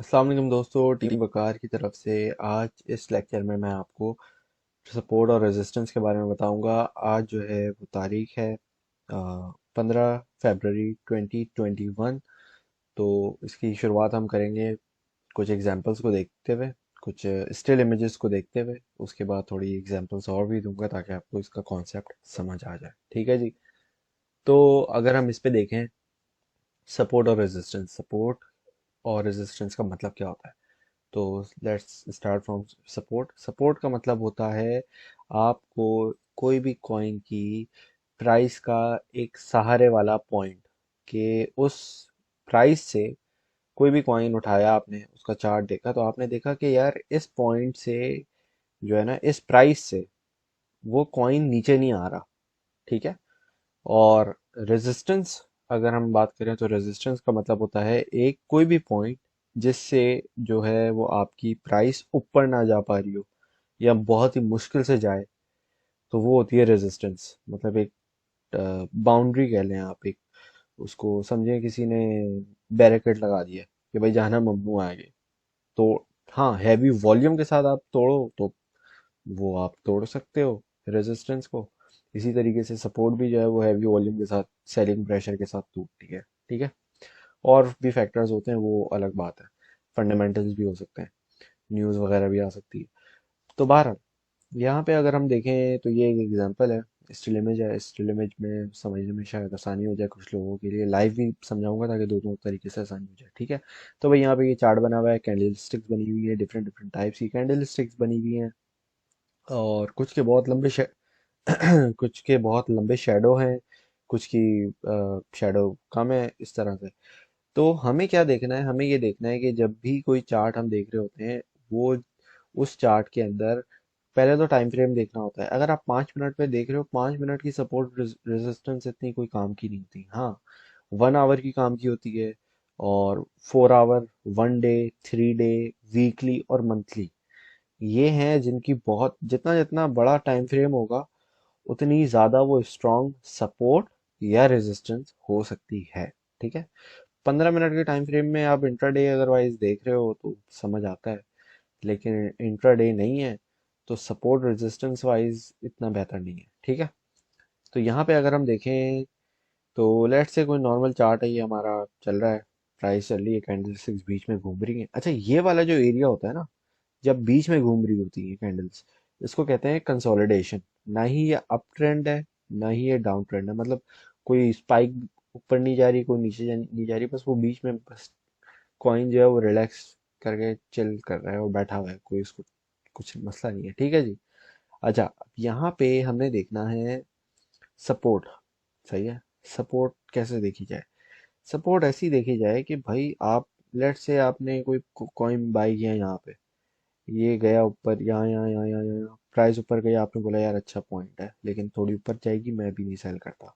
अस्सलाम वालेकुम दोस्तों, टीम वकार की तरफ से आज इस लेक्चर में मैं आपको सपोर्ट और रेजिस्टेंस के बारे में बताऊंगा। आज जो है वो तारीख है 15 फरवरी 2021। तो इसकी शुरुआत हम करेंगे कुछ एग्जांपल्स को देखते हुए, कुछ स्टिल इमेजेस को देखते हुए। उसके बाद थोड़ी एग्जांपल्स और भी दूंगा ताकि आपको इसका कॉन्सेप्ट समझ आ जाए। ठीक है जी। तो अगर हम इस पे देखें, सपोर्ट और रेजिस्टेंस का मतलब क्या होता है। तो let's start from support. Support का मतलब होता है आपको कोई भी कॉइन की प्राइस का एक सहारे वाला पॉइंट, कि उस प्राइस से कोई भी कॉइन उठाया आपने, उसका चार्ट देखा तो आपने देखा कि यार इस पॉइंट से जो है ना, इस प्राइस से वो कॉइन नीचे नहीं आ रहा। ठीक है। और रेजिस्टेंस, अगर हम बात करें तो रेजिस्टेंस का मतलब होता है एक कोई भी पॉइंट जिससे जो है वो आपकी प्राइस ऊपर ना जा पा रही हो या बहुत ही मुश्किल से जाए, तो वो होती है रेजिस्टेंस। मतलब एक बाउंड्री कह लें आप, एक उसको समझें किसी ने बैरिकेड लगा दिया कि भाई जाना ममनू है आगे। तो हाँ, हैवी वॉल्यूम के साथ आप तोड़ो तो वो आप तोड़ सकते हो रेजिस्टेंस को। इसी तरीके से सपोर्ट भी जो है वो हैवी वॉल्यूम के साथ, सेलिंग प्रेशर के साथ टूटती है। ठीक है। और भी फैक्टर्स होते हैं, वो अलग बात है। फंडामेंटल्स भी हो सकते हैं, न्यूज़ वगैरह भी आ सकती है। तो बहरहाल यहाँ पे अगर हम देखें तो ये एक एग्जांपल है, स्टिल इमेज है। स्टिल इमेज में समझने में शायद आसानी हो जाए कुछ लोगों के लिए। लाइव भी समझाऊंगा ताकि दोनों तरीके से आसानी हो जाए। ठीक है। तो भाई यहाँ पे ये चार्ट बना हुआ है, कैंडल स्टिक्स बनी हुई है, डिफरेंट डिफरेंट टाइप्स की कैंडल स्टिक्स बनी हुई हैं। और कुछ के बहुत लंबे कुछ के बहुत लंबे शेडो हैं, कुछ की शेडो कम है, इस तरह से। तो हमें क्या देखना है, हमें ये देखना है कि जब भी कोई चार्ट हम देख रहे होते हैं, वो उस चार्ट के अंदर पहले तो टाइम फ्रेम देखना होता है। अगर आप 5 मिनट पे देख रहे हो, 5 मिनट की सपोर्ट रेजिस्टेंस इतनी कोई काम की नहीं होती। हाँ, 1 आवर की काम की होती है, और 4 आवर, 1 डे, 3 डे, वीकली और मंथली, ये हैं जिनकी बहुत, जितना जितना बड़ा टाइम फ्रेम होगा उतनी ज़्यादा वो स्ट्रॉन्ग सपोर्ट या रेजिस्टेंस हो सकती है। ठीक है। 15 मिनट के टाइम फ्रेम में आप इंट्राडे अदरवाइज देख रहे हो तो समझ आता है, लेकिन इंट्राडे नहीं है तो सपोर्ट रेजिस्टेंस वाइज इतना बेहतर नहीं है। ठीक है। तो यहाँ पे अगर हम देखें तो लेट्स से कोई नॉर्मल चार्ट है, ये हमारा चल रहा है, प्राइस चल रही है, कैंडल स्टिक्स बीच में घूम रही है। अच्छा, ये वाला जो एरिया होता है ना, जब बीच में घूम रही होती है कैंडल्स, इसको कहते हैं कंसोलिडेशन। ना ही ये अप ट्रेंड है, ना ही ये डाउन ट्रेंड है। मतलब कोई स्पाइक ऊपर नहीं जा रही, कोई नीचे नहीं जा रही, बस वो बीच में, बस कॉइन जो है वो रिलैक्स करके चिल कर रहा है और बैठा हुआ है, कोई उसको कुछ मसला नहीं है। ठीक है जी। अच्छा, अब यहाँ पे हमने देखना है सपोर्ट। सही है। सपोर्ट कैसे देखी जाए? सपोर्ट ऐसी देखी जाए कि भाई आप, लेट से आपने कोई कॉइन बाई किया यहाँ पे, ये गया ऊपर, यहाँ प्राइस ऊपर गया, आपने बोला यार अच्छा पॉइंट है, लेकिन थोड़ी ऊपर जाएगी, मैं भी नहीं सेल करता।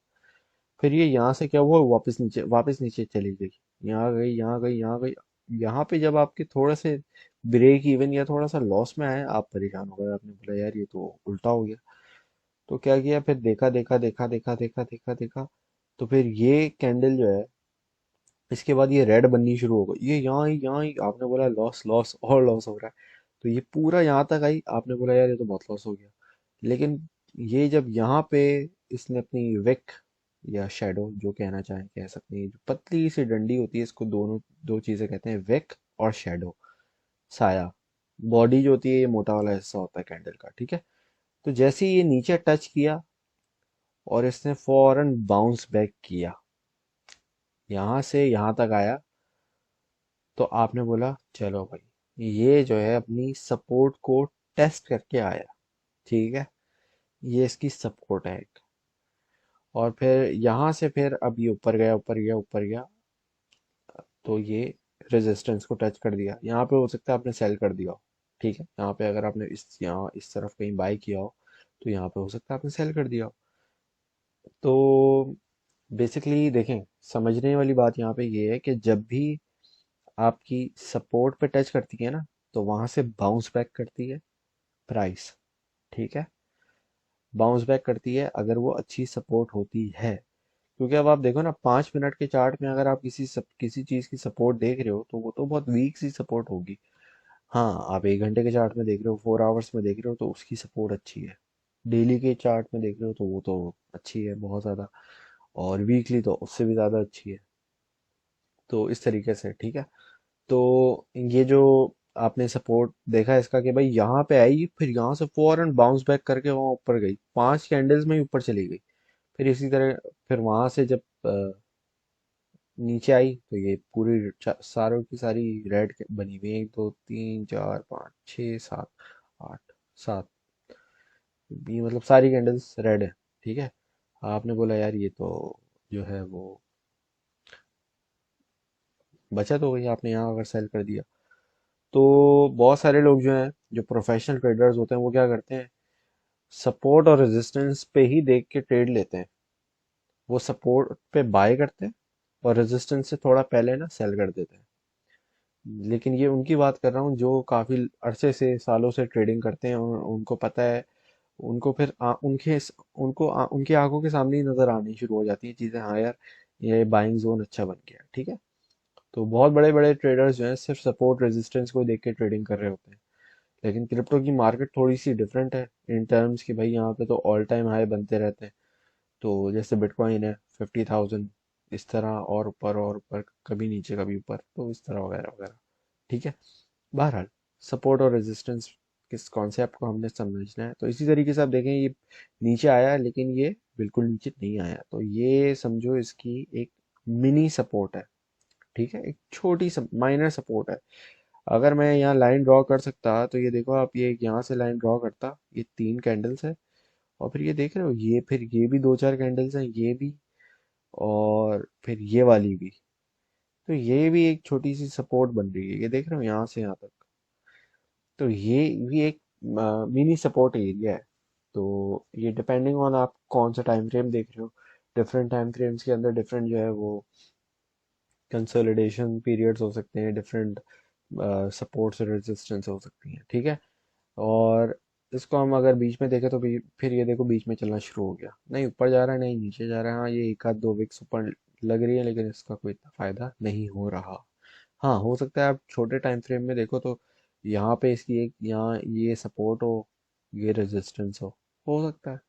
फिर ये यहाँ से क्या हुआ, वापस नीचे चली गई, यहाँ गई, यहाँ गई, यहाँ गई। यहाँ पे जब आपके थोड़ा से ब्रेक इवन या थोड़ा सा लॉस में आए, आप परेशान हो गए, आपने बोला यार ये तो उल्टा हो गया। तो क्या किया, फिर देखा देखा देखा देखा देखा देखा देखा, तो फिर ये कैंडल जो है, इसके बाद ये रेड बननी शुरू हो गई, ये यहाँ ही आपने बोला लॉस लॉस और लॉस हो रहा है। तो ये पूरा यहाँ तक आई, आपने बोला यार ये तो बहुत लॉस हो गया। लेकिन ये जब यहाँ पे इसने अपनी विक या शेडो, जो कहना चाहें कह सकते हैं, जो पतली सी डंडी होती है, इसको दोनों, दो चीजें कहते हैं, विक और शेडो, साया। बॉडी जो होती है ये मोटा वाला हिस्सा होता है कैंडल का। ठीक है। तो जैसे ही ये नीचे टच किया और इसने फौरन बाउंस बैक किया, यहाँ से यहाँ तक आया, तो आपने बोला चलो भाई ये जो है अपनी सपोर्ट को टेस्ट करके आया। ठीक है। ये इसकी सपोर्ट है एक। और फिर यहाँ से फिर अब ये ऊपर गया, ऊपर गया, ऊपर गया, तो ये रेजिस्टेंस को टच कर दिया। यहाँ पे हो सकता है आपने सेल कर दिया हो। ठीक है। यहाँ पे अगर आपने इस, यहाँ इस तरफ कहीं बाई किया हो, तो यहाँ पे हो सकता है आपने सेल कर दिया हो। तो बेसिकली देखें, समझने वाली बात यहाँ पे ये है कि जब भी आपकी सपोर्ट पे टच करती है ना, तो वहां से बाउंस बैक करती है प्राइस। ठीक है। बाउंस बैक करती है अगर वो अच्छी सपोर्ट होती है, क्योंकि अब आप देखो ना, 5 मिनट के चार्ट में अगर आप किसी चीज की सपोर्ट देख रहे हो तो वो तो बहुत वीक सी सपोर्ट होगी। हाँ, आप 1 घंटे के चार्ट में देख रहे हो, 4 आवर्स में देख रहे हो तो उसकी सपोर्ट अच्छी है। डेली के चार्ट में देख रहे हो तो वो तो अच्छी है बहुत ज़्यादा, और वीकली तो उससे भी ज़्यादा अच्छी है। तो इस तरीके से ठीक है। तो ये जो आपने सपोर्ट देखा इसका कि भाई यहाँ पे आई, फिर यहाँ से फौरन बाउंस बैक करके वहाँ ऊपर गई, 5 कैंडल्स में ही ऊपर चली गई। फिर इसी तरह फिर वहां से जब नीचे आई तो ये पूरी सारों की सारी रेड बनी हुई है, 1 2 3 4 5 6 7 8 7, ये मतलब सारी कैंडल्स रेड है। ठीक है। आपने बोला यार ये तो जो है वो बचत हो गई, आपने यहाँ अगर सेल कर दिया। तो बहुत सारे लोग जो हैं, जो प्रोफेशनल ट्रेडर्स होते हैं, वो क्या करते हैं, सपोर्ट और रेजिस्टेंस पे ही देख के ट्रेड लेते हैं। वो सपोर्ट पे बाय करते हैं और रेजिस्टेंस से थोड़ा पहले ना सेल कर देते हैं। लेकिन ये उनकी बात कर रहा हूँ जो काफी अरसे से, सालों से ट्रेडिंग करते हैं, और उनको पता है। उनको फिर उनकी आंखों के सामने ही नजर आनी शुरू हो जाती है चीजें, हाँ यार ये बाइंग जोन अच्छा बन गया। ठीक है। तो बहुत बड़े बड़े ट्रेडर्स जो हैं सिर्फ सपोर्ट रेजिस्टेंस को देख के ट्रेडिंग कर रहे होते हैं। लेकिन क्रिप्टो की मार्केट थोड़ी सी डिफरेंट है इन टर्म्स की, भाई यहाँ पे तो ऑल टाइम हाई बनते रहते हैं। तो जैसे बिटकॉइन है 50,000, इस तरह, और ऊपर, कभी नीचे कभी ऊपर, तो इस तरह वगैरह वगैरह। ठीक है। बहरहाल, सपोर्ट और रेजिस्टेंस किस कॉन्सेप्ट को हमने समझना है, तो इसी तरीके से आप देखें ये नीचे आया लेकिन ये बिल्कुल नीचे नहीं आया, तो ये समझो इसकी एक मिनी सपोर्ट है। ठीक है, एक छोटी माइनर सपोर्ट है। अगर मैं यहाँ लाइन ड्रॉ कर सकता तो ये देखो आप, ये यहाँ से लाइन ड्रॉ करता, ये 3 कैंडल्स है, और फिर ये देख रहे हो, ये फिर ये भी 2 4 कैंडल्स हैं, ये भी, और फिर ये वाली भी। तो ये भी एक छोटी सी सपोर्ट बन रही है, ये देख रहे हो यहाँ से यहाँ तक। तो ये भी एक मिनी सपोर्ट एरिया है। तो ये डिपेंडिंग ऑन आप कौन सा टाइम फ्रेम देख रहे हो, डिफरेंट टाइम फ्रेम्स के अंदर डिफरेंट जो है वो कंसोलिडेशन पीरियड्स हो सकते हैं, डिफरेंट सपोर्ट्स और रेजिस्टेंस हो सकती हैं। ठीक है। और इसको हम अगर बीच में देखें तो फिर ये देखो बीच में चलना शुरू हो गया, नहीं ऊपर जा रहा है नहीं नीचे जा रहा है। हाँ, ये एक आध दो विक्स ऊपर लग रही है, लेकिन इसका कोई इतना फायदा नहीं हो रहा। हाँ, हो सकता है आप छोटे टाइम फ्रेम में देखो तो यहाँ पे इसकी एक, यहाँ ये सपोर्ट हो, ये रेजिस्टेंस हो सकता है।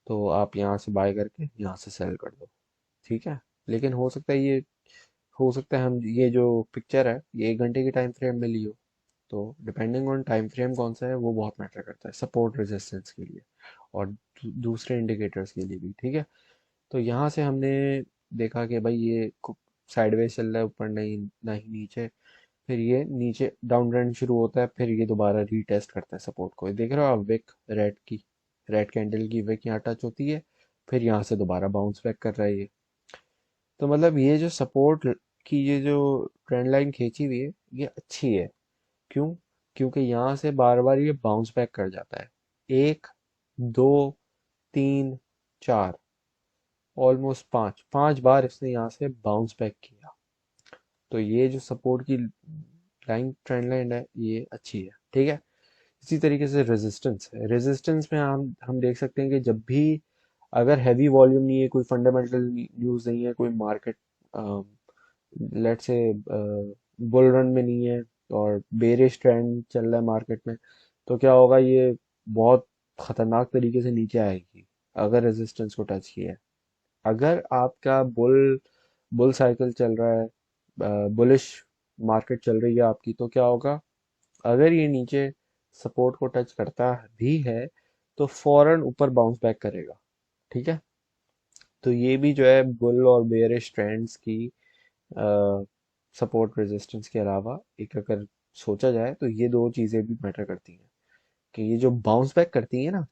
तो आप यहाँ से बाय करके यहाँ से सेल कर दो। ठीक है। लेकिन हो सकता है ये, हो सकता है हम ये जो पिक्चर है ये 1 घंटे की टाइम फ्रेम में ली हो। तो डिपेंडिंग ऑन टाइम फ्रेम कौन सा है वो बहुत मैटर करता है सपोर्ट रेजिस्टेंस के लिए, और दूसरे इंडिकेटर्स के लिए भी। ठीक है। तो यहाँ से हमने देखा कि भाई ये साइडवेज चल रहा है, ऊपर नहीं ना ही नीचे। फिर ये नीचे डाउन ट्रेंड शुरू होता है, फिर ये दोबारा रीटेस्ट करता है सपोर्ट को। ये देख रहे हो आप, विक रेड कैंडल की विक यहाँ टच होती है, फिर यहाँ से दोबारा बाउंस बैक कर रहा है ये। तो मतलब ये जो सपोर्ट की ये जो ट्रेंड लाइन खींची हुई है, ये अच्छी है। क्यों? क्योंकि यहाँ से बार बार ये बाउंस बैक कर जाता है। 1 2 3 4, ऑलमोस्ट 5 5 बार इसने यहाँ से बाउंस बैक किया। तो ये जो सपोर्ट की लाइन, ट्रेंड लाइन है, ये अच्छी है। ठीक है। इसी तरीके से रेजिस्टेंस में हम देख सकते हैं कि जब भी, अगर हैवी वॉल्यूम नहीं है, कोई फंडामेंटल न्यूज़ नहीं है, कोई market let's say bull run में नहीं है, और बेरिश ट्रेंड चल रहा है मार्केट में, तो क्या होगा, ये बहुत खतरनाक तरीके से नीचे आएगी अगर रेजिस्टेंस को टच किया है। अगर आपका बुल साइकिल चल रहा है, बुलिश मार्केट चल रही है आपकी, तो क्या होगा, अगर ये नीचे सपोर्ट को टच करता भी है तो फौरन ऊपर बाउंस बैक करेगा। ठीक है। तो ये भी जो है बुल और बेयरिश ट्रेंड्स की सपोर्ट रेजिस्टेंस के अलावा, एक अगर सोचा जाए तो ये दो चीजें भी मैटर करती हैं, कि ये जो बाउंस बैक करती है ना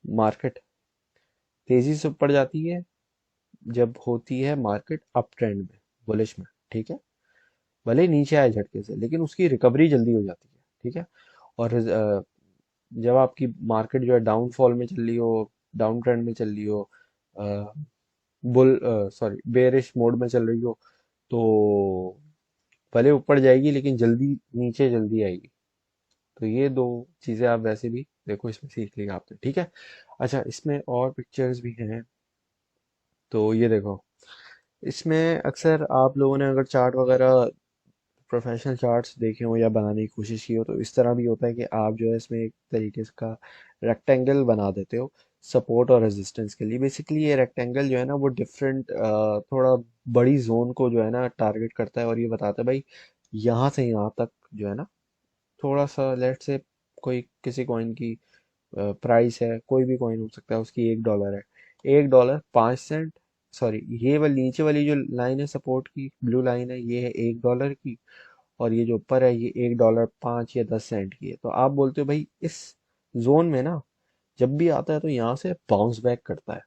मार्केट, तेजी से ऊपर जाती है जब होती है मार्केट अप ट्रेंड में, बुलिश में। ठीक है। भले ही नीचे आए झटके से, लेकिन उसकी रिकवरी जल्दी हो जाती है। ठीक है। और जब आपकी मार्केट जो है डाउनफॉल में चल रही हो, डाउन ट्रेंड में चल रही हो, बुल सॉरी बेरिश मोड में चल रही हो, तो भले ऊपर जाएगी लेकिन नीचे जल्दी आएगी। तो ये दो चीजें आप वैसे भी देखो, इसमें सीख लिया आपने। ठीक है। अच्छा, इसमें और पिक्चर्स भी हैं। तो ये देखो, इसमें अक्सर आप लोगों ने अगर चार्ट वगैरह प्रोफेशनल चार्ट्स देखे हो या बनाने की कोशिश की हो तो इस तरह भी होता है कि आप जो है इसमें एक तरीके से का रेक्टेंगल बना देते हो सपोर्ट और रेजिस्टेंस के लिए। बेसिकली ये रेक्टेंगल जो है ना वो डिफरेंट थोड़ा बड़ी जोन को जो है ना टारगेट करता है और ये बताता है भाई यहाँ से यहाँ तक जो है ना थोड़ा सा लेट से कोई किसी कॉइन की प्राइस है, कोई भी कॉइन हो सकता है, उसकी $1 है, $1 5 सेंट, सॉरी ये वाली नीचे वाली जो लाइन है सपोर्ट की ब्लू लाइन है ये है $1 की, और ये जो ऊपर है ये $1 5 या 10 सेंट की है। तो आप बोलते हो भाई इस जोन में ना जब भी आता है तो यहाँ से बाउंस बैक करता है।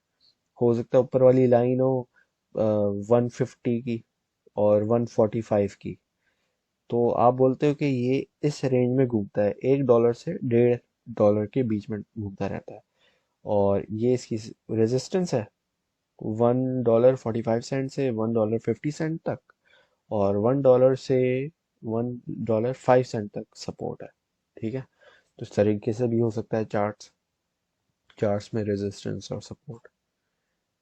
हो सकता है ऊपर वाली लाइन हो 150 की और 145 की, तो आप बोलते हो कि ये इस रेंज में घूमता है, $1 से $1.5 के बीच में घूमता रहता है। और ये इसकी रेजिस्टेंस है $1.45 से $1.50 तक, और $1 से $1.05 तक सपोर्ट है। ठीक है, तो इस तरीके से भी हो सकता है चार्ट्स में रेजिस्टेंस और सपोर्ट।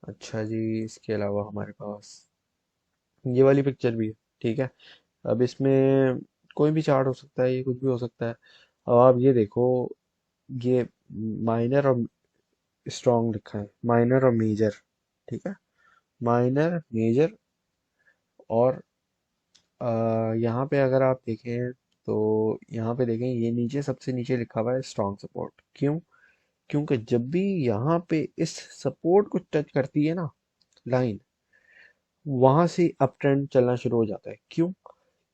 अच्छा जी, इसके अलावा हमारे पास ये वाली पिक्चर भी है। ठीक है, अब इसमें कोई भी चार्ट हो सकता है, ये कुछ भी हो सकता है। अब आप ये देखो, ये माइनर और स्ट्रॉन्ग लिखा है, माइनर और मेजर। ठीक है, माइनर मेजर, और यहाँ पे अगर आप देखें तो यहाँ पे देखें ये नीचे सबसे नीचे लिखा हुआ है स्ट्रॉन्ग सपोर्ट। क्यों? क्योंकि जब भी यहाँ पे इस सपोर्ट को टच करती है ना लाइन, वहां से अप ट्रेंड चलना शुरू हो जाता है। क्यों?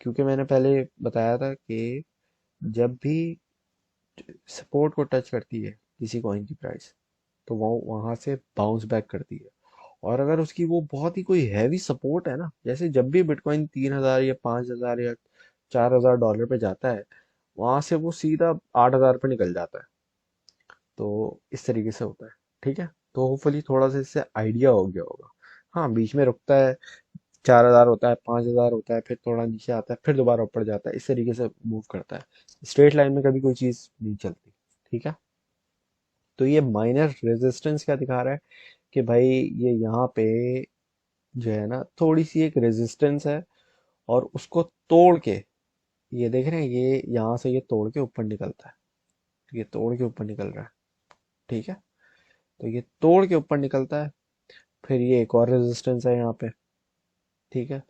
क्योंकि मैंने पहले बताया था कि जब भी सपोर्ट को टच करती है किसी कॉइन की प्राइस तो वो वहां से बाउंस बैक करती है। और अगर उसकी वो बहुत ही कोई हैवी सपोर्ट है ना, जैसे जब भी बिटकॉइन 3,000 या 5,000 या $4,000 पे जाता है, वहां से वो सीधा 8,000 पे निकल जाता है। तो इस तरीके से होता है। ठीक है, तो होपफुली थोड़ा सा इससे आइडिया हो गया होगा। हाँ, बीच में रुकता है, 4,000 होता है, 5,000 होता है, फिर थोड़ा नीचे आता है, फिर दोबारा ऊपर जाता है, इस तरीके से मूव करता है। स्ट्रेट लाइन में कभी कोई चीज नहीं चलती। ठीक है, तो ये माइनर रेजिस्टेंस क्या दिखा रहा है कि भाई ये यहाँ पे जो है ना थोड़ी सी एक रेजिस्टेंस है, और उसको तोड़ के, ये देख रहे हैं ये यहाँ से ये तोड़ के ऊपर निकलता है, ये तोड़ के ऊपर निकल रहा है। ठीक है, तो ये तोड़ के ऊपर निकलता है, फिर ये एक और रेजिस्टेंस है यहाँ पे। ठीक है,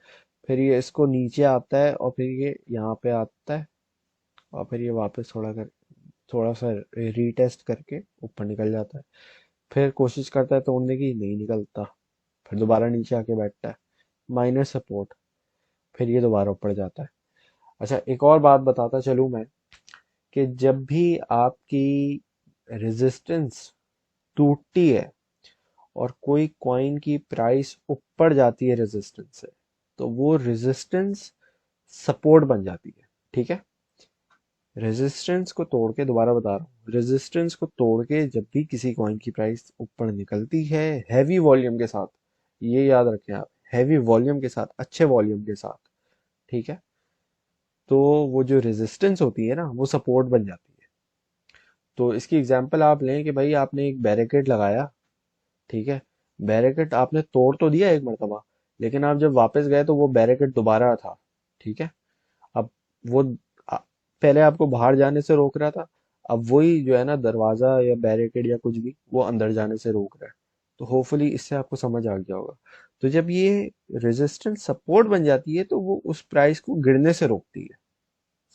फिर ये इसको नीचे आता है और फिर ये यहाँ पे आता है, और फिर ये वापस थोड़ा सा रीटेस्ट करके ऊपर निकल जाता है। फिर कोशिश करता है तोड़ने की, नहीं निकलता, फिर दोबारा नीचे आके बैठता है, माइनर सपोर्ट, फिर ये दोबारा ऊपर जाता है। अच्छा, एक और बात बताता चलूं मैं, कि जब भी आपकी रेजिस्टेंस टूटती है और कोई कॉइन की प्राइस ऊपर जाती है रेजिस्टेंस से, तो वो रेजिस्टेंस सपोर्ट बन जाती है। ठीक है, रेजिस्टेंस को तोड़ के, दोबारा बता रहा हूँ, रेजिस्टेंस को तोड़ के जब भी किसी कॉइन की प्राइस ऊपर निकलती है हैवी वॉल्यूम के साथ, ये याद रखें आप, हैवी वॉल्यूम के साथ, अच्छे वॉल्यूम के साथ, ठीक है, तो वो जो रेजिस्टेंस होती है ना वो सपोर्ट बन जाती है। तो इसकी एग्जांपल आप लें कि भाई आपने एक बैरिकेड लगाया, ठीक है, बैरिकेड आपने तोड़ तो दिया एक मरतबा, लेकिन आप जब वापस गए तो वो बैरिकेड दोबारा था। ठीक है, अब वो आ- पहले आपको बाहर जाने से रोक रहा था, अब वही जो है ना दरवाजा या बैरिकेड या कुछ भी वो अंदर जाने से रोक रहा है। तो होपफुली इससे आपको समझ आ गया होगा। तो जब ये रेजिस्टेंस सपोर्ट बन जाती है तो वो उस प्राइस को गिरने से रोकती है।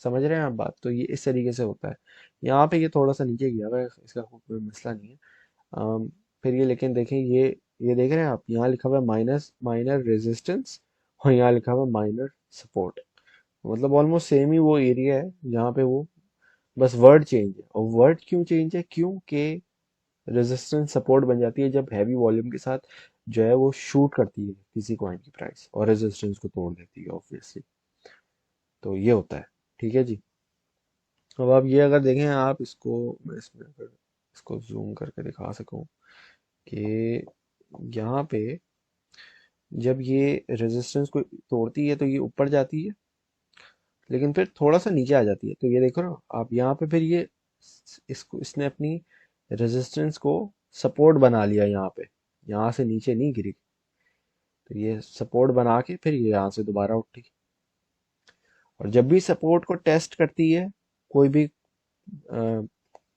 समझ रहे हैं आप बात? तो ये इस तरीके से होता है। यहाँ पे ये थोड़ा सा नीचे गया हुआ है, इसका कोई मसला नहीं है। अम, फिर ये लेकिन देखें, ये देख रहे हैं आप, यहाँ लिखा हुआ है माइनस माइनर रेजिस्टेंस, और यहाँ लिखा हुआ है माइनर सपोर्ट। मतलब ऑलमोस्ट सेम ही वो एरिया है जहाँ पे वो, बस वर्ड चेंज है। और वर्ड क्यों चेंज है? क्योंकि रेजिस्टेंस सपोर्ट बन जाती है जब हैवी वॉल्यूम के साथ जो है वो शूट करती है किसी कॉइन की प्राइस और रेजिस्टेंस को तोड़ देती है ऑब्वियसली। तो ये होता है। ठीक है जी, अब आप ये अगर देखें, आप इसको, मैं इसमें अगर इसको जूम करके दिखा सकूं कि यहाँ पे जब ये रेजिस्टेंस को तोड़ती है तो ये ऊपर जाती है, लेकिन फिर थोड़ा सा नीचे आ जाती है। तो ये देखो ना आप यहाँ पे, फिर ये इसको इसने अपनी रेजिस्टेंस को सपोर्ट बना लिया यहाँ पे, यहाँ से नीचे नहीं गिरी। तो ये सपोर्ट बना के फिर ये यहाँ से दोबारा उठी, और जब भी सपोर्ट को टेस्ट करती है कोई भी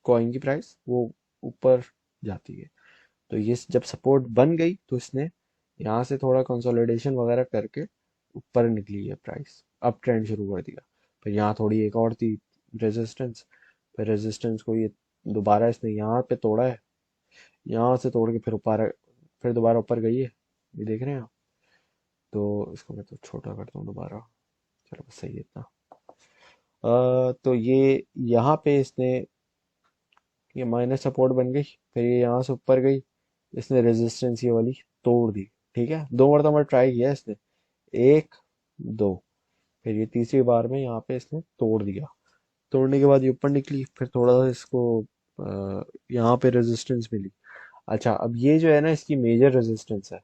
कॉइन की प्राइस, वो ऊपर जाती है। तो ये जब सपोर्ट बन गई तो इसने यहाँ से थोड़ा कंसोलिडेशन वगैरह करके ऊपर निकली है प्राइस, अप ट्रेंड शुरू कर दिया। फिर यहाँ थोड़ी एक और थी रेजिस्टेंस, फिर रेजिस्टेंस को ये दोबारा इसने यहाँ पे तोड़ा है, यहाँ से तोड़ के फिर ऊपर, फिर दोबारा ऊपर गई है, ये देख रहे हैं आप। तो इसको मैं तो छोटा करता हूँ दोबारा, चलो बस सही है इतना। तो ये यहाँ पे इसने, ये माइनस सपोर्ट बन गई, फिर ये यहाँ से ऊपर गई, इसने रेजिस्टेंस ये वाली तोड़ दी। ठीक है, दो मरतबा ट्राई किया इसने, एक, दो, फिर ये तीसरी बार में यहाँ पे इसने तोड़ दिया। तोड़ने के बाद ये ऊपर निकली, फिर थोड़ा सा इसको यहाँ पे रेजिस्टेंस मिली। अच्छा, अब ये जो है ना इसकी मेजर रेजिस्टेंस है,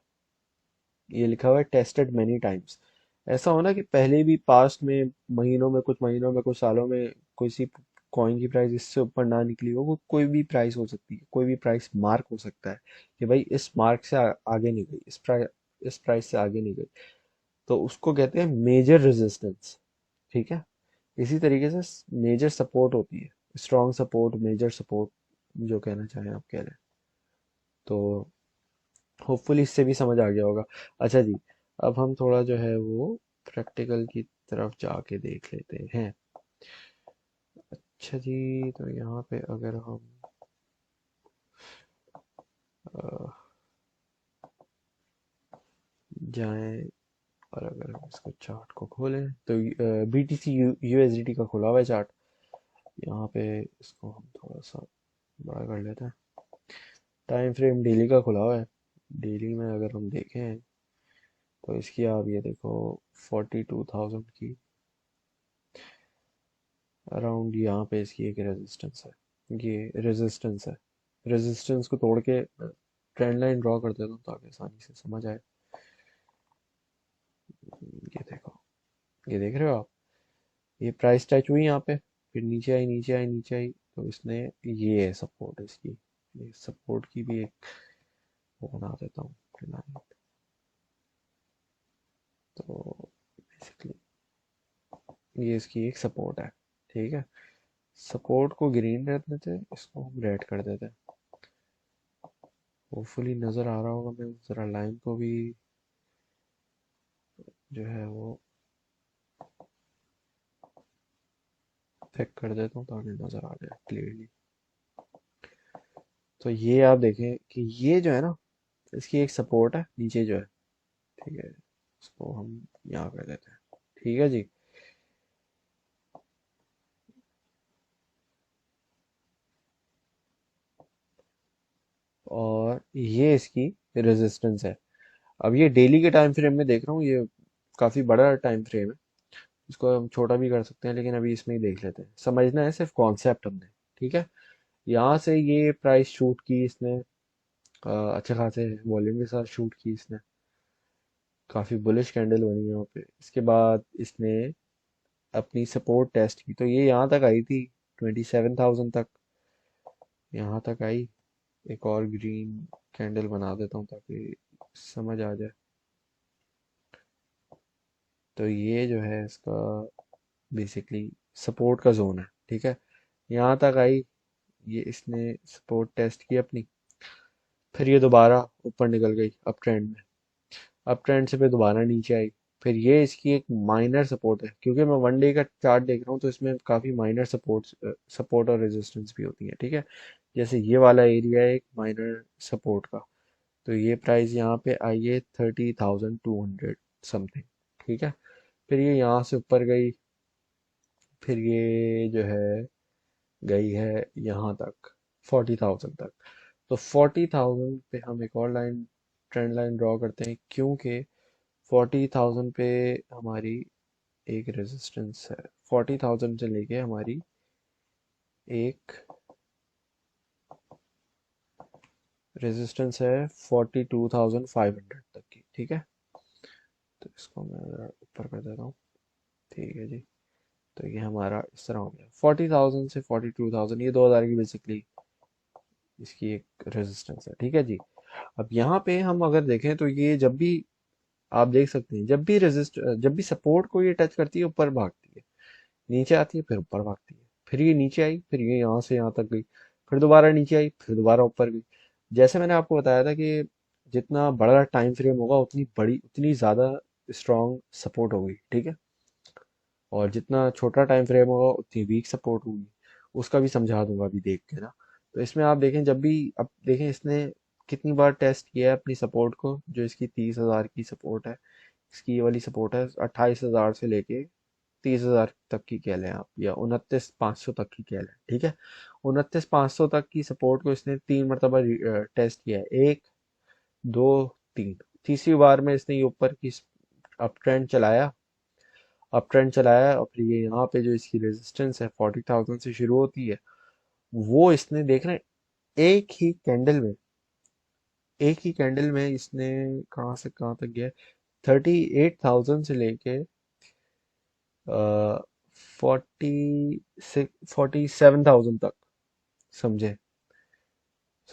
ये लिखा हुआ है टेस्टेड मेनी टाइम्स। ऐसा हो ना कि पहले भी पास्ट में, महीनों में कुछ सालों में कोई सी कॉइन की प्राइस इससे ऊपर ना निकली हो, वो कोई भी प्राइस हो सकती है, कोई भी प्राइस मार्क हो सकता है कि भाई इस मार्क से आगे नहीं गई, इस प्राइस से आगे नहीं गई, तो उसको कहते हैं मेजर रेजिस्टेंस। ठीक है, इसी तरीके से मेजर सपोर्ट होती है, स्ट्रॉन्ग सपोर्ट, मेजर सपोर्ट, जो कहना चाहें आप कह लें। तो होपफुली इससे भी समझ आ गया होगा। अच्छा जी, अब हम थोड़ा जो है वो प्रैक्टिकल की तरफ जाके देख लेते हैं। अच्छा जी, तो यहाँ पे अगर हम जाएं और अगर हम इसको चार्ट को खोलें तो BTC USDT का खुला हुआ है चार्ट यहाँ पे। इसको हम थोड़ा सा बड़ा कर लेते हैं। टाइम फ्रेम डेली का खुला हुआ है। डेली में अगर हम देखें तो इसकी आप ये देखो 42,000 की अराउंड यहाँ पे इसकी एक रेजिस्टेंस है, ये रेजिस्टेंस है। रेजिस्टेंस को तोड़ के ट्रेंड लाइन ड्रॉ कर देता हूँ ताकि आसानी से समझ आए। ये देखो, ये देख रहे हो आप, ये प्राइस टच हुई यहाँ पे, फिर नीचे आई, नीचे आई, नीचे आई, तो इसने, ये है सपोर्ट इसकी, ये सपोर्ट की भी एक वो बना देता हूँ line। तो बेसिकली ये इसकी एक सपोर्ट है। ठीक है, सपोर्ट को ग्रीन कर देते हैं, इसको हम रेड कर देते हैं। होपफुली नज़र आ रहा होगा, मैं ज़रा लाइन को भी जो है वो चेक कर देता हूँ ताकि नज़र आ जाए क्लियरली। तो ये आप देखें कि ये जो है ना इसकी एक सपोर्ट है नीचे जो है। ठीक है, इसको हम यहाँ कर देते हैं। ठीक है जी, और ये इसकी रेजिस्टेंस है। अब ये डेली के टाइम फ्रेम में देख रहा हूँ, ये काफ़ी बड़ा टाइम फ्रेम है, इसको हम छोटा भी कर सकते हैं, लेकिन अभी इसमें ही देख लेते हैं। समझना है सिर्फ कॉन्सेप्ट हमने। ठीक है, यहाँ से ये प्राइस शूट की इसने, अच्छे खासे वॉल्यूम के साथ शूट की इसने, काफ़ी बुलिश कैंडल बनी यहाँ पे। इसके बाद इसने अपनी सपोर्ट टेस्ट की, तो ये यहाँ तक आई थी 27,000 तक, यहाँ तक आई। एक और ग्रीन कैंडल बना देता हूँ ताकि समझ आ जाए। तो ये जो है इसका बेसिकली सपोर्ट का जोन है। ठीक है, यहाँ तक आई, ये इसने सपोर्ट टेस्ट की अपनी, फिर ये दोबारा ऊपर निकल गई अप ट्रेंड में, अप ट्रेंड से फिर दोबारा नीचे आई। फिर ये इसकी एक माइनर सपोर्ट है, क्योंकि मैं वन डे का चार्ट देख रहा हूँ तो इसमें काफ़ी माइनर सपोर्ट और रेजिस्टेंस भी होती है। ठीक है, जैसे ये वाला एरिया है एक माइनर सपोर्ट का, तो ये प्राइस यहाँ पे आई है 30,200 समथिंग। ठीक है, फिर ये यहाँ से ऊपर गई, फिर ये जो है गई है यहाँ तक 40,000 तक। तो 40,000 पे हम एक और लाइन, ट्रेंड लाइन ड्रॉ करते हैं, क्योंकि 40,000 पे हमारी एक रेजिस्टेंस है, 40,000 से लेके हमारी एक रेजिस्टेंस है 42,500 तक की। ठीक है, तो इसको मैं ज़रा ऊपर कर देता हूँ। ठीक है जी, तो ये हमारा इस तरह हो गया 40,000 से 42,000, ये 2,000 की बेसिकली इसकी एक रेजिस्टेंस है। ठीक है जी, अब यहाँ पे हम अगर देखें तो ये जब भी आप देख सकते हैं जब भी सपोर्ट को ये टच करती है ऊपर भागती है, नीचे आती है फिर ऊपर भागती है, फिर ये नीचे आई फिर ये यहाँ से यहाँ तक गई, फिर दोबारा नीचे आई फिर दोबारा ऊपर गई। जैसे मैंने आपको बताया था कि जितना बड़ा टाइम फ्रेम होगा उतनी ज़्यादा स्ट्रॉन्ग सपोर्ट होगी, ठीक है। और जितना छोटा टाइम फ्रेम होगा उतनी वीक सपोर्ट होगी। उसका भी समझा दूंगा अभी देख के ना। तो इसमें आप देखें, जब भी अब देखें इसने कितनी बार टेस्ट किया है अपनी सपोर्ट को। जो इसकी 30,000 की सपोर्ट है, इसकी ये वाली सपोर्ट है 28,000 से लेके 30,000 तक की कह लें आप, या 29,500 तक की कह लें, ठीक है। 29,500 तक की सपोर्ट को इसने 3 मरतबा टेस्ट किया है, एक, दो, तीन। तीसरी बार में इसने ये ऊपर की अप ट्रेंड चलाया, और फिर ये यहाँ पे जो इसकी रेजिस्टेंस है 40,000 से शुरू होती है, वो इसने देख रहे हैं एक ही कैंडल में इसने कहाँ से कहाँ तक गया, 38,000 से लेके 47,000 तक, समझे।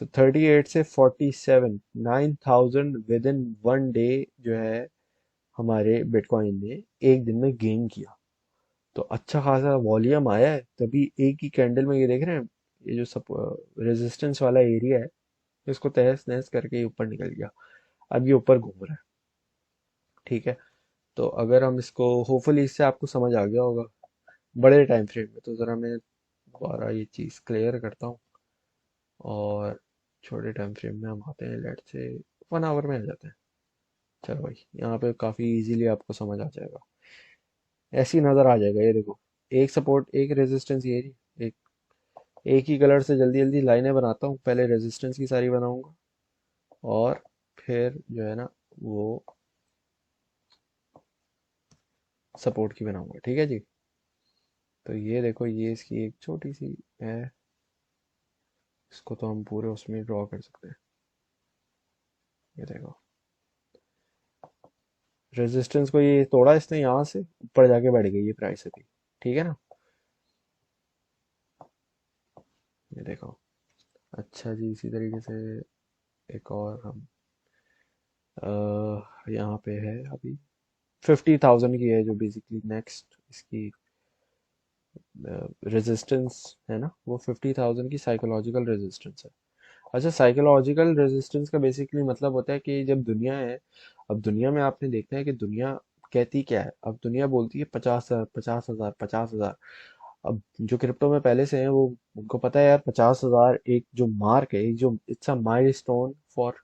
सो 38 से 47, 9,000 विद इन 1 डे जो है हमारे बिटकॉइन ने एक दिन में गेन किया। तो अच्छा खासा वॉल्यूम आया है, तभी एक ही कैंडल में ये देख रहे हैं, ये जो सब रेजिस्टेंस वाला एरिया है इसको तहस नहस करके ये ऊपर निकल गया। अब ये ऊपर घूम रहा है, ठीक है। तो अगर हम इसको, होपफुली इससे आपको समझ आ गया होगा बड़े टाइम फ्रेम में। तो ज़रा मैं दोबारा ये चीज़ क्लियर करता हूँ, और छोटे टाइम फ्रेम में हम आते हैं, लेट से 1 आवर में आ जाते हैं। चलो भाई, यहाँ पे काफ़ी इजीली आपको समझ आ जाएगा, ऐसी नज़र आ जाएगा। ये देखो, एक सपोर्ट एक रेजिस्टेंस, ये रही। एक ही कलर से जल्दी जल्दी लाइनें बनाता हूँ, पहले रेजिस्टेंस की सारी बनाऊंगा, और फिर जो है ना वो सपोर्ट की बनाऊंगा, ठीक है जी। तो ये देखो, ये इसकी एक छोटी सी है, इसको तो हम पूरे उसमें ड्रॉ कर सकते हैं। ये देखो, रेजिस्टेंस को ये तोड़ा इसने, यहाँ से ऊपर जाके बढ़ गई ये प्राइस अभी, ठीक है ना। ये देखो, अच्छा जी, इसी तरीके से एक और हम यहाँ पे है अभी 50,000 की है, जो बेसिकली नेक्स्ट इसकी रेजिस्टेंस है ना, वो 50,000 की साइकोलॉजिकल रेजिस्टेंस है। अच्छा, साइकोलॉजिकल रेजिस्टेंस का बेसिकली मतलब होता है कि जब दुनिया है, अब दुनिया में आपने देखना है कि दुनिया कहती क्या है। अब दुनिया बोलती है 50,000, 50,000, 50,000। अब जो क्रिप्टो में पहले से हैं, वो उनको पता है यार 50,000 एक जो मार्क है, एक जो it's a milestone for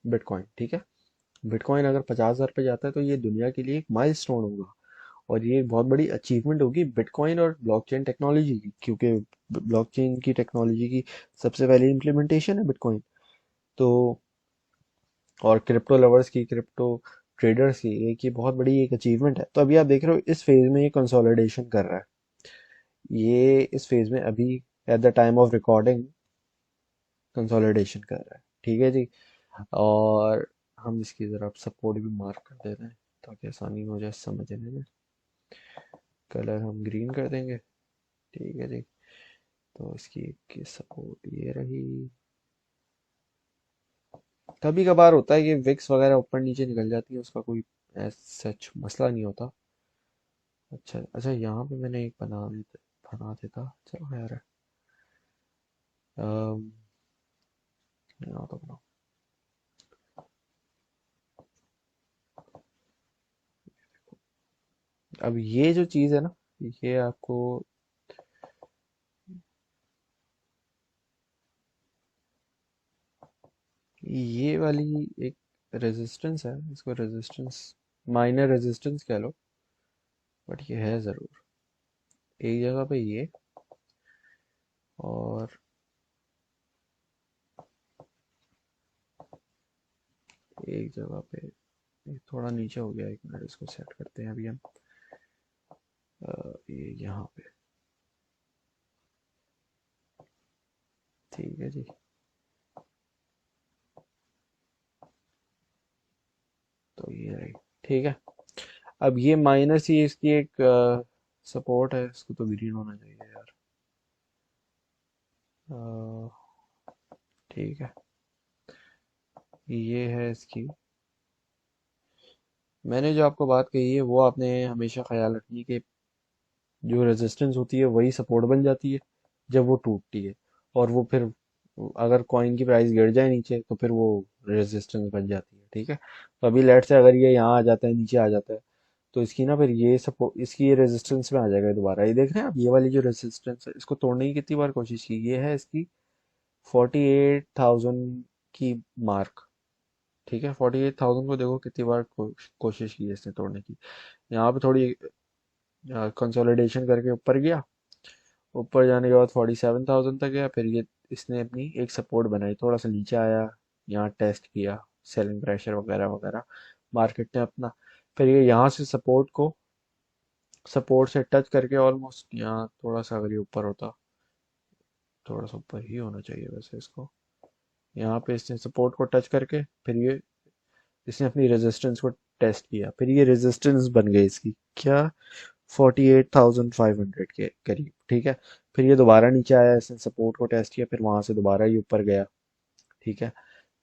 bitcoin, ठीक है। बिटकॉइन अगर 50,000 पे जाता है तो ये दुनिया के लिए एक माइलस्टोन होगा, और ये बहुत बड़ी अचीवमेंट होगी बिटकॉइन और ब्लॉकचेन टेक्नोलॉजी की, क्योंकि ब्लॉकचेन की टेक्नोलॉजी की सबसे पहली इम्प्लीमेंटेशन है बिटकॉइन। तो और क्रिप्टो लवर्स की, क्रिप्टो ट्रेडर्स की एक ये बहुत बड़ी एक अचीवमेंट है। तो अभी आप देख रहे हो इस फेज में ये कंसोलिडेशन कर रहा है, ये इस फेज में अभी at the time of recording consolidation कर रहा है, ठीक है जी। और हम इसकी ज़रा सपोर्ट भी मार्क कर देते हैं ताकि आसानी हो जाए समझने में। कलर हम ग्रीन कर देंगे, ठीक है जी। तो इसकी सपोर्ट ये रही। कभी कभार होता है कि विक्स वगैरह ऊपर नीचे निकल जाती है, उसका कोई सच मसला नहीं होता। अच्छा अच्छा, यहाँ पे मैंने एक बना देता, चलो यार। अम, यहाँ तो बनाओ। अब ये जो चीज़ है ना, ये आपको, ये वाली एक रेजिस्टेंस है, इसको रेजिस्टेंस, माइनर रेजिस्टेंस कह लो, बट ये है ज़रूर एक जगह पे ये, और एक जगह पे ये थोड़ा नीचे हो गया। एक मिनट, इसको सेट करते हैं अभी हम। ये यहाँ पे, ठीक है जी। तो ये रही, ठीक है। अब ये माइनस ही इसकी एक सपोर्ट है, इसको तो ग्रीन होना चाहिए यार। अ, ठीक है, ये है इसकी मैंने जो आपको बात कही है वो आपने हमेशा ख्याल रखनी है कि जो रेजिस्टेंस होती है वही सपोर्ट बन जाती है जब वो टूटती है, और वो फिर अगर कॉइन की प्राइस गिर जाए नीचे तो फिर वो रेजिस्टेंस बन जाती है। ठीक है, तो अभी लेट से अगर ये यहाँ आ जाता है, नीचे आ जाता है, तो इसकी ना फिर ये सपोर्ट, इसकी ये रेजिस्टेंस में आ जाएगा दोबारा। ये देख रहे हैं आप, ये वाली जो रेजिस्टेंस है इसको तोड़ने की कितनी बार कोशिश की, ये है इसकी 48,000 की मार्क। ठीक है, 48,000 को देखो कितनी बार कोशिश की है इसने तोड़ने की। यहाँ पे थोड़ी कंसोलिडेशन करके ऊपर गया, ऊपर जाने के बाद 47,000 तक गया, फिर ये इसने अपनी एक सपोर्ट बनाई, थोड़ा सा नीचे आया, यहाँ टेस्ट किया, सेलिंग प्रेशर वगैरह वगैरह मार्केट ने अपना, फिर ये यहाँ से सपोर्ट से टच करके ऑलमोस्ट यहाँ थोड़ा सा, अगर ये ऊपर होता, थोड़ा सा ऊपर ही होना चाहिए वैसे इसको, यहाँ पे इसने सपोर्ट को टच करके फिर ये इसने अपनी रेजिस्टेंस को टेस्ट किया, फिर ये रेजिस्टेंस बन गई इसकी क्या, 48,500 के करीब। ठीक है, फिर ये दोबारा नीचे आया, इसने सपोर्ट को टेस्ट किया, फिर वहां से दोबारा ये ऊपर गया। ठीक है,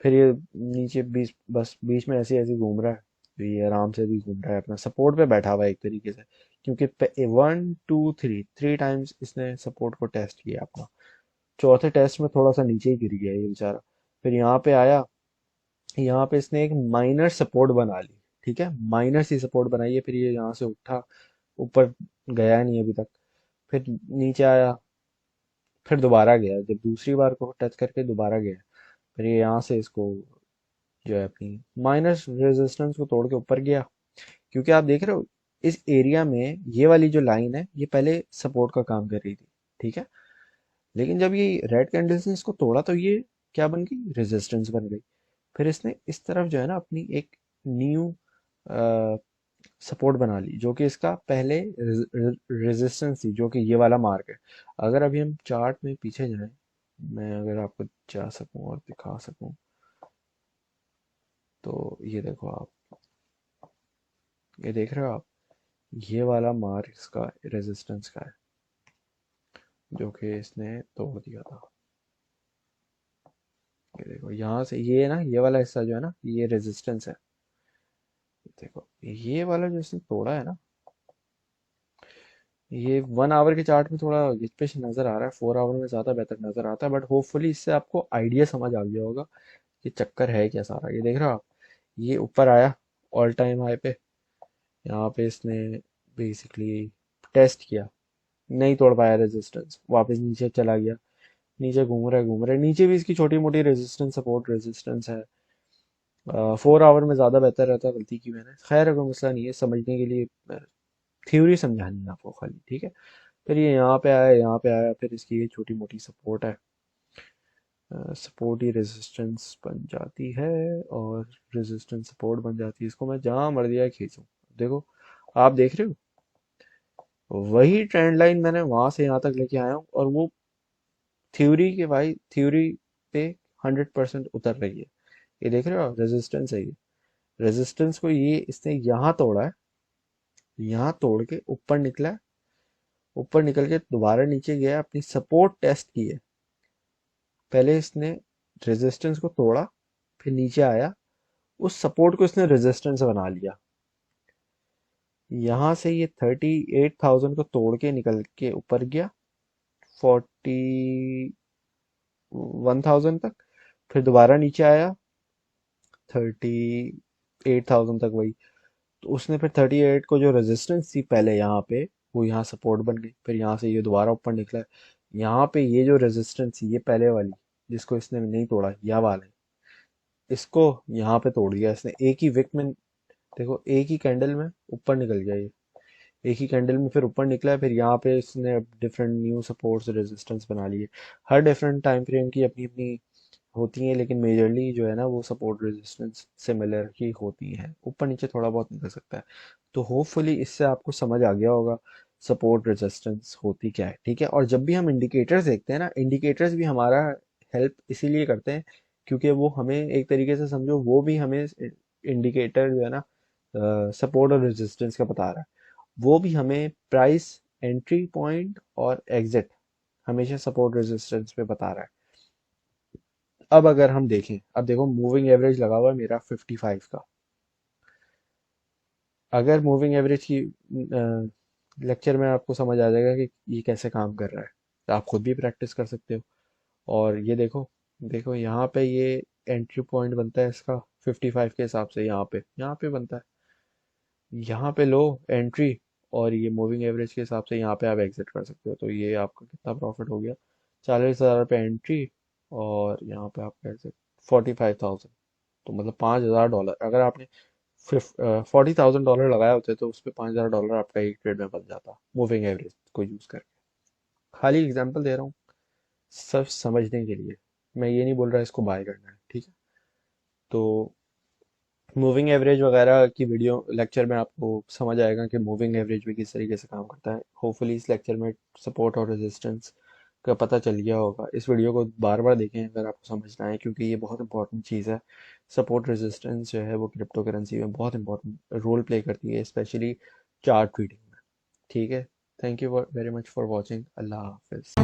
फिर ये नीचे बीच, बस बीच में ऐसे ऐसे घूम रहा है, तो ये आराम से भी घूम रहा है, अपना सपोर्ट पे बैठा हुआ है एक तरीके से, क्योंकि 1 2 3 3 टाइम्स इसने सपोर्ट को टेस्ट किया अपना। चौथे टेस्ट में थोड़ा सा नीचे ही गिर गया ये बेचारा, फिर यहाँ पे आया, यहाँ पे इसने एक माइनर सपोर्ट बना ली। ठीक है, माइनर सी सपोर्ट बनाई है, फिर ये यहाँ से उठा, ऊपर गया नहीं अभी तक, फिर नीचे आया, फिर दोबारा गया, जब दूसरी बार को टच करके दोबारा गया, फिर ये यहाँ से इसको जो है अपनी माइनस रेजिस्टेंस को तोड़ के ऊपर गया। क्योंकि आप देख रहे हो इस एरिया में ये वाली जो लाइन है ये पहले सपोर्ट का काम कर रही थी। ठीक है, लेकिन जब ये रेड कैंडल ने इसको तोड़ा तो ये क्या बन गई, रेजिस्टेंस बन गई। फिर इसने इस तरफ जो है ना अपनी एक न्यू सपोर्ट बना ली, जो कि इसका पहले रेजिस्टेंस थी, जो कि ये वाला मार्क है। अगर अभी हम चार्ट में पीछे जाएं, मैं अगर आपको जा सकूं और दिखा सकूं, तो ये देखो आप, ये देख रहे हो आप, ये वाला मार्क इसका रेजिस्टेंस का है, जो कि इसने तोड़ दिया था। ये देखो यहाँ से, ये ना ये वाला हिस्सा जो है ना ये रेजिस्टेंस है। देखो ये वाला जो इसने तोड़ा है ना, ये 1 आवर के चार्ट में थोड़ा गिचपिच नजर आ रहा है, 4 आवर में ज्यादा बेहतर नजर आता है, बट होपफुली इससे आपको आइडिया समझ आ गया होगा कि चक्कर है क्या सारा। ये देख रहे हो आप, ये ऊपर आया ऑल टाइम हाई पे, यहाँ पे इसने बेसिकली टेस्ट किया, नहीं तोड़ पाया रेजिस्टेंस, वापस नीचे चला गया, नीचे घूम रहा है, नीचे भी इसकी छोटी मोटी रेजिस्टेंस सपोर्ट रेजिस्टेंस है। 4 आवर में ज़्यादा बेहतर रहता, गलती की मैंने, खैर कोई मसला नहीं है, समझने के लिए थ्योरी समझानी है आपको खाली। ठीक है, फिर ये यहाँ पे आया, यहाँ पे आया, फिर इसकी ये छोटी मोटी सपोर्ट है, सपोर्ट ही रेजिस्टेंस बन जाती है, और रेजिस्टेंस सपोर्ट बन जाती है, इसको मैं जहाँ मर्जी आए खींचूं। देखो आप देख रहे हो, वही ट्रेंड लाइन मैंने वहां से यहाँ तक लेके आया हूँ, और वो थ्योरी के भाई, थ्योरी पे 100% उतर रही है। ये देख रहे हो, रेजिस्टेंस है ये, रेजिस्टेंस को ये इसने यहाँ तोड़ा है, यहाँ तोड़ के ऊपर निकला है, ऊपर निकल के दोबारा नीचे गया, अपनी सपोर्ट टेस्ट की है। पहले इसने रेजिस्टेंस को तोड़ा, फिर नीचे आया, उस सपोर्ट को इसने रेजिस्टेंस बना लिया, यहाँ से ये 38,000 को तोड़ के निकल के ऊपर गया 41,000 तक, फिर दोबारा नीचे आया 38,000 तक वही, तो उसने फिर 38 को जो रेजिस्टेंस थी पहले यहाँ पे, वो यहाँ सपोर्ट बन गई, फिर यहाँ से ये दोबारा ऊपर निकला है, यहाँ पे ये जो रेजिस्टेंस थी ये पहले वाली, जिसको इसने नहीं तोड़ा, यह वाला, इसको यहाँ पे तोड़ दिया इसने एक ही विक में। देखो एक ही कैंडल में ऊपर निकल गया ये, एक ही कैंडल में फिर ऊपर निकला है, फिर यहाँ पे इसने डिफरेंट न्यू सपोर्ट्स रेजिस्टेंस बना लिए। हर डिफरेंट टाइम फ्रेम की अपनी अपनी होती हैं, लेकिन मेजरली जो है ना वो सपोर्ट रेजिस्टेंस सिमिलर ही होती हैं, ऊपर नीचे थोड़ा बहुत निकल सकता है। तो होपफुली इससे आपको समझ आ गया होगा सपोर्ट रेजिस्टेंस होती क्या है। ठीक है, और जब भी हम इंडिकेटर्स देखते हैं ना, इंडिकेटर्स भी हमारा हेल्प इसीलिए करते हैं, क्योंकि वो हमें एक तरीके से समझो, वो भी हमें इंडिकेटर जो है ना सपोर्ट और रेजिस्टेंस का बता रहा है, वो भी हमें प्राइस एंट्री पॉइंट और एग्जिट हमेशा सपोर्ट रेजिस्टेंस पे बता रहा है। अब अगर हम देखें, अब देखो मूविंग एवरेज लगा हुआ है मेरा 55 का, अगर मूविंग एवरेज की लेक्चर में आपको समझ आ जाएगा कि ये कैसे काम कर रहा है, तो आप खुद भी प्रैक्टिस कर सकते हो। और ये देखो, देखो यहाँ पे ये एंट्री पॉइंट बनता है इसका 55 के हिसाब से, यहाँ पे बनता है, यहाँ पे लो एंट्री, और ये मूविंग एवरेज के हिसाब से यहाँ पे आप एग्जिट कर सकते हो। तो ये आपका कितना प्रॉफिट हो गया, 40,000 रुपये एंट्री, और यहाँ पे आपका एग्जिट 45,000। तो मतलब $5,000, अगर आपने 40,000 डॉलर लगाए होते तो उस पर $5,000 आपका एक ट्रेड में बन जाता, मूविंग एवरेज को यूज़ करके। खाली एग्जांपल दे रहा हूँ, सब समझने के लिए। मैं ये नहीं बोल रहा इसको बाय करना है, ठीक है। तो मूविंग एवरेज वगैरह की वीडियो लेक्चर में आपको समझ आएगा कि मूविंग एवरेज भी किस तरीके से काम करता है। होपफुली इस लेक्चर में सपोर्ट और रेजिस्टेंस का पता चल गया होगा। इस वीडियो को बार बार देखें अगर आपको समझना है, क्योंकि ये बहुत इंपॉर्टेंट चीज़ है। सपोर्ट रेजिस्टेंस जो है वो क्रिप्टो करेंसी में बहुत इंपॉर्टेंट रोल प्ले करती है, स्पेशली चार्ट ट्रेडिंग में। ठीक है, thank you very much for watching. अल्लाह हाफिज़।